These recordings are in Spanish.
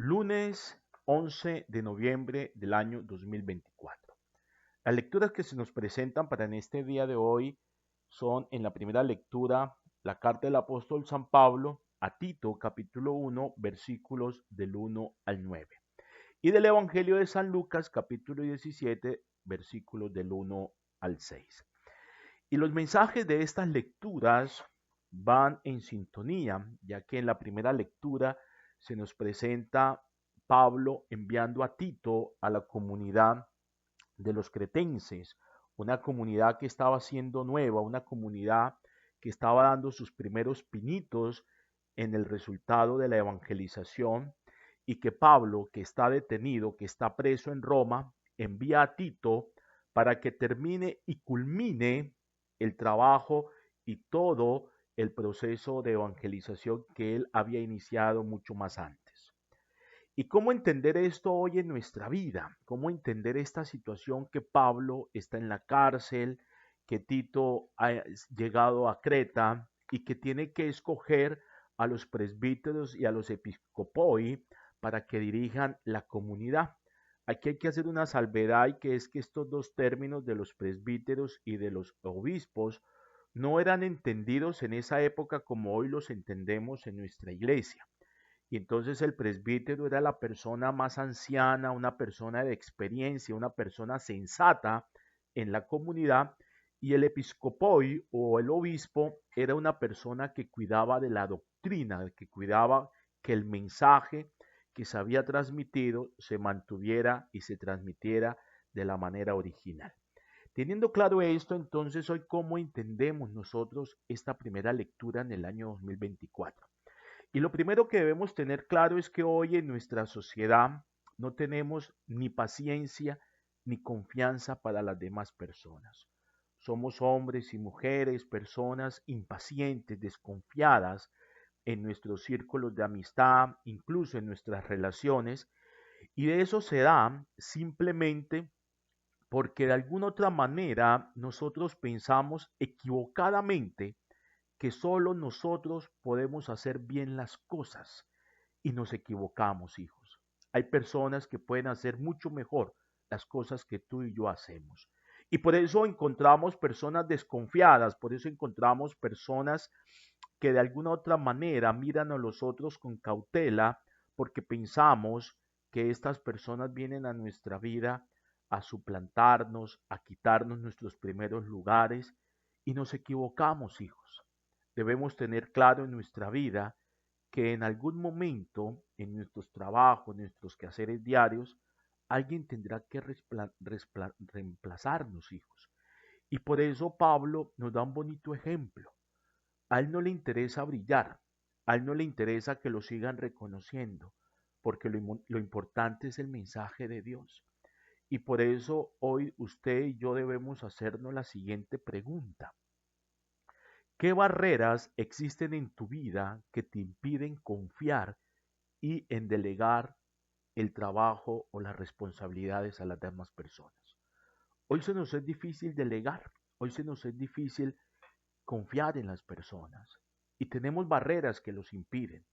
Lunes 11 de noviembre del año 2024. Las lecturas que se nos presentan para en este día de hoy son en la primera lectura la carta del apóstol San Pablo a Tito capítulo 1 versículos del 1 al 9 y del Evangelio de San Lucas capítulo 17 versículos del 1 al 6. Y los mensajes de estas lecturas van en sintonía, ya que en la primera lectura se nos presenta Pablo enviando a Tito a la comunidad de los cretenses, una comunidad que estaba siendo nueva, una comunidad que estaba dando sus primeros pinitos en el resultado de la evangelización y que Pablo, que está detenido, que está preso en Roma, envía a Tito para que termine y culmine el trabajo y todo el proceso de evangelización que él había iniciado mucho más antes. ¿Y cómo entender esto hoy en nuestra vida? ¿Cómo entender esta situación que Pablo está en la cárcel, que Tito ha llegado a Creta y que tiene que escoger a los presbíteros y a los episcopoi para que dirijan la comunidad? Aquí hay que hacer una salvedad, y que es que estos dos términos de los presbíteros y de los obispos no eran entendidos en esa época como hoy los entendemos en nuestra iglesia. Y entonces el presbítero era la persona más anciana, una persona de experiencia, una persona sensata en la comunidad, y el episcopoi o el obispo era una persona que cuidaba de la doctrina, que cuidaba que el mensaje que se había transmitido se mantuviera y se transmitiera de la manera original. Teniendo claro esto, entonces hoy cómo entendemos nosotros esta primera lectura en el año 2024. Y lo primero que debemos tener claro es que hoy en nuestra sociedad no tenemos ni paciencia ni confianza para las demás personas. Somos hombres y mujeres, personas impacientes, desconfiadas en nuestros círculos de amistad, incluso en nuestras relaciones, y de eso se da simplemente porque de alguna otra manera nosotros pensamos equivocadamente que solo nosotros podemos hacer bien las cosas, y nos equivocamos, hijos. Hay personas que pueden hacer mucho mejor las cosas que tú y yo hacemos. Y por eso encontramos personas desconfiadas, por eso encontramos personas que de alguna otra manera miran a los otros con cautela, porque pensamos que estas personas vienen a nuestra vida a suplantarnos, a quitarnos nuestros primeros lugares, y nos equivocamos, hijos. Debemos tener claro en nuestra vida que en algún momento, en nuestros trabajos, en nuestros quehaceres diarios, alguien tendrá que reemplazarnos, hijos. Y por eso Pablo nos da un bonito ejemplo. A él no le interesa brillar, a él no le interesa que lo sigan reconociendo, porque lo importante es el mensaje de Dios. Y por eso hoy usted y yo debemos hacernos la siguiente pregunta. ¿Qué barreras existen en tu vida que te impiden confiar y en delegar el trabajo o las responsabilidades a las demás personas? Hoy se nos es difícil delegar, hoy se nos es difícil confiar en las personas, y tenemos barreras que los impiden.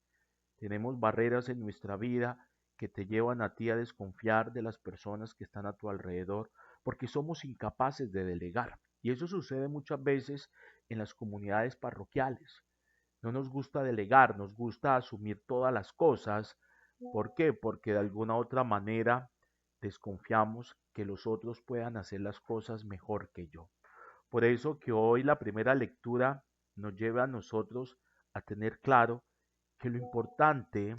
Tenemos barreras en nuestra vida que te llevan a ti a desconfiar de las personas que están a tu alrededor, porque somos incapaces de delegar. Y eso sucede muchas veces en las comunidades parroquiales. No nos gusta delegar, nos gusta asumir todas las cosas. ¿Por qué? Porque de alguna otra manera desconfiamos que los otros puedan hacer las cosas mejor que yo. Por eso que hoy la primera lectura nos lleva a nosotros a tener claro que lo importante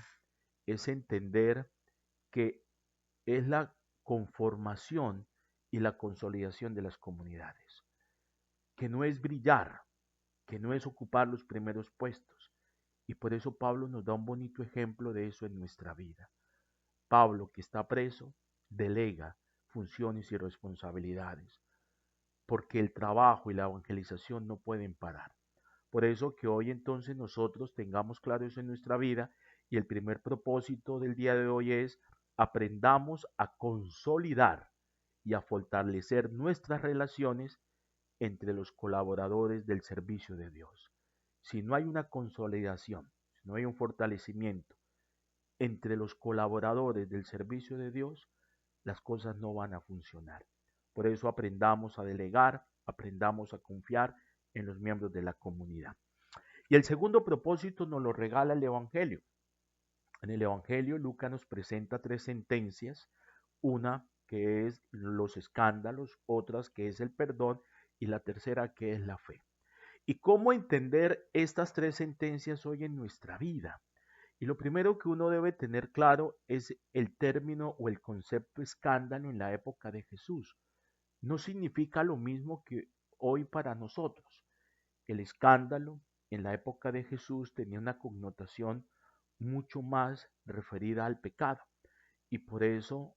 es entender que es la conformación y la consolidación de las comunidades, que no es brillar, que no es ocupar los primeros puestos. Y por eso Pablo nos da un bonito ejemplo de eso en nuestra vida. Pablo, que está preso, delega funciones y responsabilidades, porque el trabajo y la evangelización no pueden parar. Por eso que hoy entonces nosotros tengamos claro eso en nuestra vida, y el primer propósito del día de hoy es aprendamos a consolidar y a fortalecer nuestras relaciones entre los colaboradores del servicio de Dios. Si no hay una consolidación, si no hay un fortalecimiento entre los colaboradores del servicio de Dios, las cosas no van a funcionar. Por eso aprendamos a delegar, aprendamos a confiar en los miembros de la comunidad. Y el segundo propósito nos lo regala el Evangelio. En el Evangelio, Lucas nos presenta tres sentencias, una que es los escándalos, otras que es el perdón y la tercera que es la fe. ¿Y cómo entender estas tres sentencias hoy en nuestra vida? Y lo primero que uno debe tener claro es el término o el concepto escándalo en la época de Jesús. No significa lo mismo que hoy para nosotros. El escándalo en la época de Jesús tenía una connotación mucho más referida al pecado. Y por eso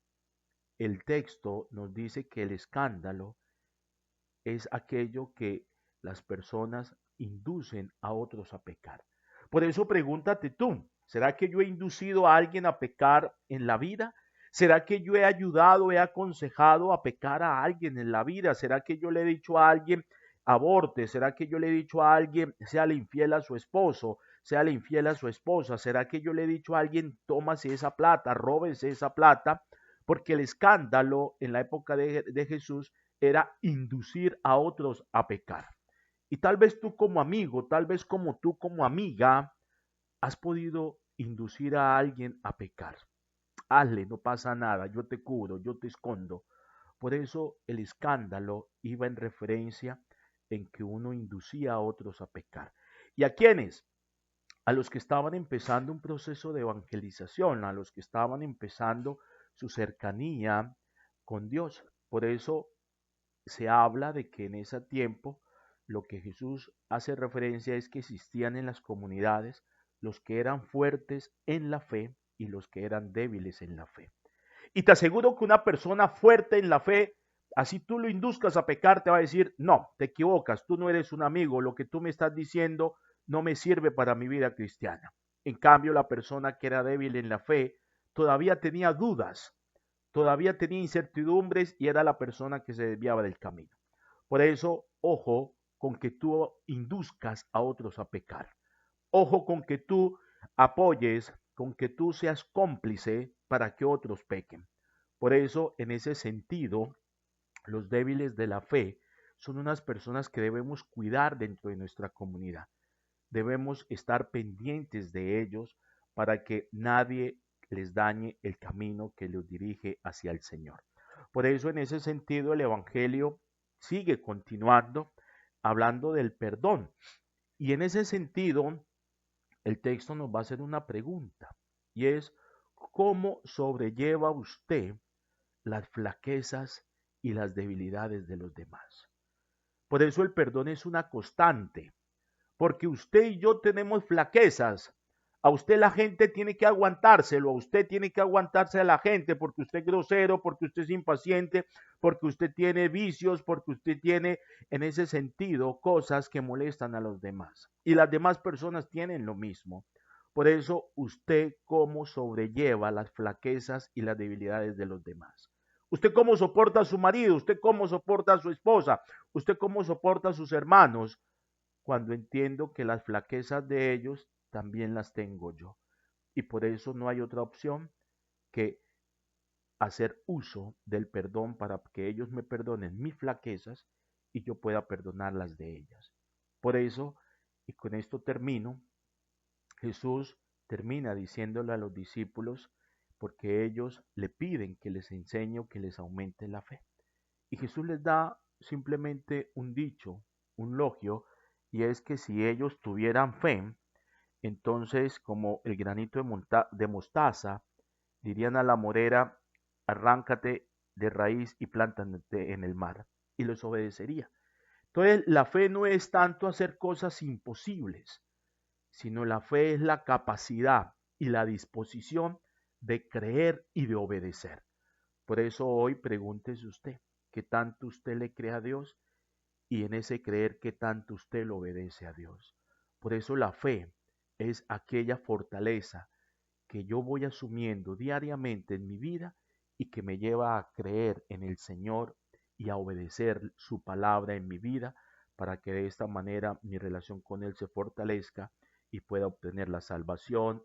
el texto nos dice que el escándalo es aquello que las personas inducen a otros a pecar. Por eso pregúntate tú, ¿será que yo he inducido a alguien a pecar en la vida? ¿Será que yo he ayudado, he aconsejado a pecar a alguien en la vida? ¿Será que yo le he dicho a alguien aborte? ¿Será que yo le he dicho a alguien sea infiel a su esposo? Sea infiel a su esposa. ¿Será que yo le he dicho a alguien tómase esa plata, róbese esa plata? Porque el escándalo en la época de Jesús era inducir a otros a pecar. Y tal vez tú como amigo, tal vez como tú como amiga, has podido inducir a alguien a pecar. Hazle, no pasa nada, yo te cubro, yo te escondo. Por eso el escándalo iba en referencia en que uno inducía a otros a pecar. ¿Y a quiénes? A los que estaban empezando un proceso de evangelización, a los que estaban empezando su cercanía con Dios. Por eso se habla de que en ese tiempo lo que Jesús hace referencia es que existían en las comunidades los que eran fuertes en la fe y los que eran débiles en la fe. Y te aseguro que una persona fuerte en la fe, así tú lo induzcas a pecar, te va a decir, no, te equivocas, tú no eres un amigo, lo que tú me estás diciendo no me sirve para mi vida cristiana. En cambio, la persona que era débil en la fe todavía tenía dudas, todavía tenía incertidumbres y era la persona que se desviaba del camino. Por eso, ojo con que tú induzcas a otros a pecar. Ojo con que tú apoyes, con que tú seas cómplice para que otros pequen. Por eso, en ese sentido, los débiles de la fe son unas personas que debemos cuidar dentro de nuestra comunidad. Debemos estar pendientes de ellos para que nadie les dañe el camino que los dirige hacia el Señor. Por eso, en ese sentido, el Evangelio sigue continuando hablando del perdón. Y en ese sentido, el texto nos va a hacer una pregunta y es, ¿cómo sobrelleva usted las flaquezas y las debilidades de los demás? Por eso el perdón es una constante, porque usted y yo tenemos flaquezas. A usted la gente tiene que aguantárselo, a usted tiene que aguantarse a la gente porque usted es grosero, porque usted es impaciente, porque usted tiene vicios, porque usted tiene en ese sentido cosas que molestan a los demás. Y las demás personas tienen lo mismo. Por eso usted cómo sobrelleva las flaquezas y las debilidades de los demás. Usted cómo soporta a su marido, usted cómo soporta a su esposa, usted cómo soporta a sus hermanos, cuando entiendo que las flaquezas de ellos también las tengo yo. Y por eso no hay otra opción que hacer uso del perdón para que ellos me perdonen mis flaquezas y yo pueda perdonar las de ellas. Por eso, y con esto termino, Jesús termina diciéndole a los discípulos, porque ellos le piden que les enseñe o que les aumente la fe. Y Jesús les da simplemente un dicho, un logio, y es que si ellos tuvieran fe, entonces como el granito de mostaza, dirían a la morera, arráncate de raíz y plántate en el mar, y les obedecería. Entonces la fe no es tanto hacer cosas imposibles, sino la fe es la capacidad y la disposición de creer y de obedecer. Por eso hoy pregúntese usted, ¿qué tanto usted le cree a Dios? Y en ese creer, ¿qué tanto usted le obedece a Dios? Por eso la fe es aquella fortaleza que yo voy asumiendo diariamente en mi vida y que me lleva a creer en el Señor y a obedecer su palabra en mi vida para que de esta manera mi relación con Él se fortalezca y pueda obtener la salvación,